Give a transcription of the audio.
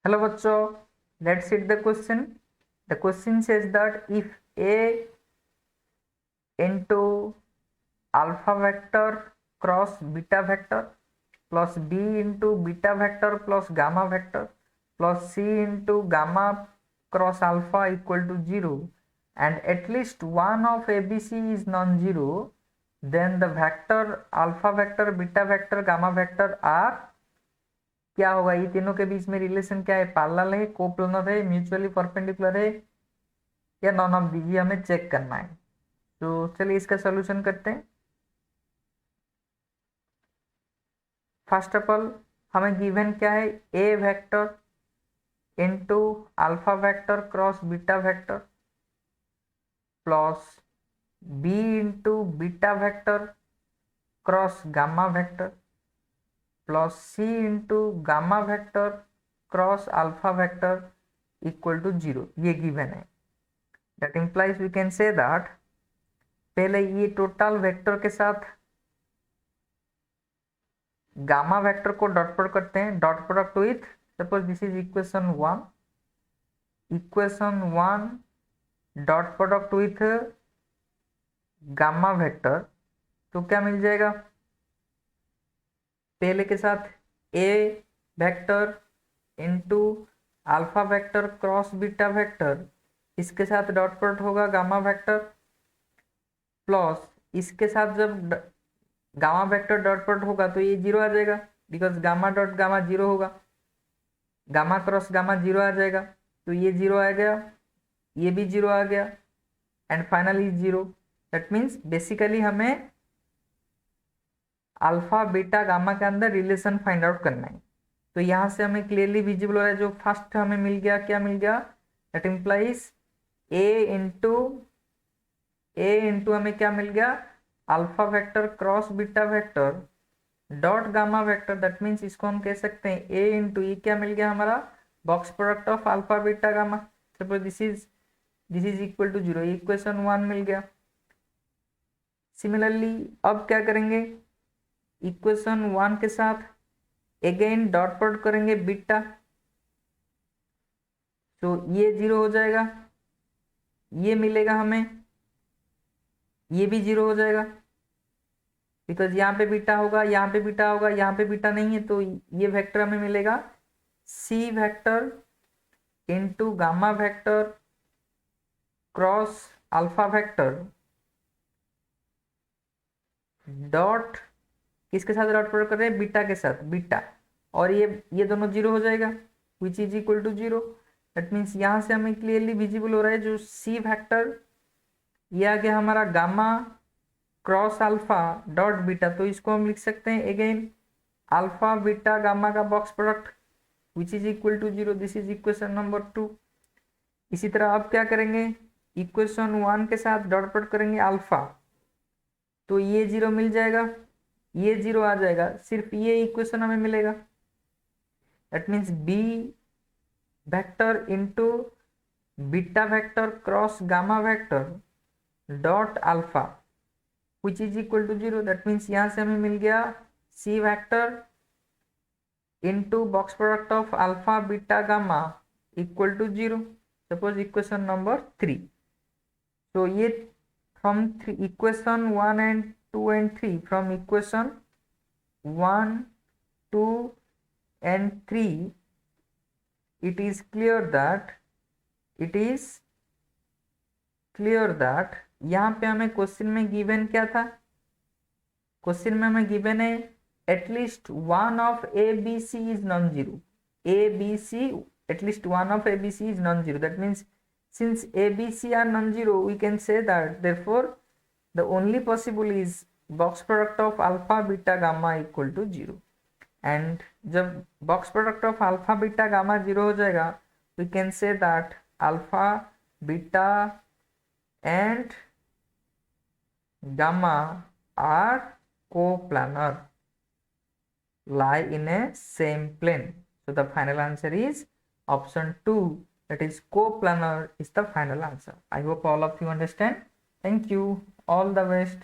Hello बच्चों, let's see the question. The question says that if A into alpha vector cross beta vector plus B into beta vector plus gamma vector plus C into gamma cross alpha equal to 0 and at least one of ABC is non-zero, then the vector alpha vector, beta vector, gamma vector are क्या होगा? ये तीनों के बीच में relation क्या है? Parallel है, coplanar है, म्यूचुअली परपेंडिकुलर है या नॉन ऑफ दी? ये हमें चेक करना है। तो चलिए इसका सॉल्यूशन करते हैं। फर्स्ट ऑफ ऑल हमें गिवन क्या है? A vector into alpha vector cross beta vector plus B into beta vector cross gamma vector plus C into gamma vector cross alpha vector equal to 0। ये given है। That implies we can say that पहले ये total vector के साथ gamma vector को dot product करते हैं। Dot product with suppose this is equation 1 dot product with gamma vector, तो क्या मिल जाएगा? पहले के साथ A vector into alpha vector cross beta vector, इसके साथ डॉट प्रोडक्ट होगा गामा वेक्टर प्लस इसके साथ जब गामा वेक्टर डॉट प्रोडक्ट होगा तो ये 0 आ जाएगा, बिकॉज गामा डॉट गामा 0 होगा। गामा क्रॉस गामा 0 आ जाएगा, तो ये 0 आ गया, ये भी 0 आ गया and finally 0। That means basically हमें अल्फा बीटा गामा के अंदर रिलेशन फाइंड आउट करना है। तो यहाँ से हमें क्लियरली विजिबल हो रहा है जो फर्स्ट हमें मिल गया। क्या मिल गया? दैट इम्प्लाइज ए इंटू हमें क्या मिल गया? Alpha vector cross beta vector dot gamma vector. That means इसको हम कह सकते हैं ए इंटू ये क्या मिल गया हमारा? Box product of alpha beta gamma. Suppose this is equal to 0। Equation 1 मिल गया। सिमिलरली अब क्या करेंगे? इक्वेशन 1 के साथ अगेन डॉट प्रोडक्ट करेंगे बीटा, तो ये 0 हो जाएगा, ये मिलेगा हमें, ये भी 0 हो जाएगा, बिकॉज यहाँ पे बीटा होगा, यहाँ पे बीटा होगा, यहाँ पे बीटा नहीं है, तो ये वेक्टर हमें मिलेगा C vector into gamma vector cross alpha vector dot किसके साथ डॉट प्रोडक्ट कर रहे हैं? बीटा के साथ, बीटा, और ये दोनों 0 हो जाएगा which is equal to 0। That means यहाँ से हमें क्लियरली विजिबल हो रहा है जो सी वेक्टर ये आ गया हमारा gamma cross alpha dot beta, तो इसको हम लिख सकते हैं अगेन अल्फा बीटा गामा का box product which is equal to 0। This is equation number 2। इसी तरह अब क्या करेंगे? इक्वेशन 1 के साथ डॉट प्रोडक्ट करेंगे अल्फा, तो ये 0 मिल जाएगा, ये 0 आ जाएगा, सिर्फ ये इक्वेशन हमें मिलेगा। That means B vector into beta vector cross gamma vector dot alpha which is equal to 0। That means यहाँ से हमें मिल गया C vector into box product of alpha beta gamma equal to 0। Suppose equation number 3। तो ये from equation 1 and 2 and 3, from equation 1, 2 and 3, it is clear that यहाँ पे हमें क्वेश्चन में गिवन क्या था? क्वेश्चन में हमें गिवन है at least one of A B C is non zero. A B C at least one of A B C is non zero. That means since A, B, C are non-zero, we can say that therefore the only possible is box product of alpha, beta, gamma equal to 0. And जब box product of alpha, beta, gamma 0 हो जाएगा, we can say that alpha, beta and gamma are coplanar, lie in a same plane. So the final answer is option 2. That is coplanar is the final answer. I hope all of you understand. Thank you. All the best.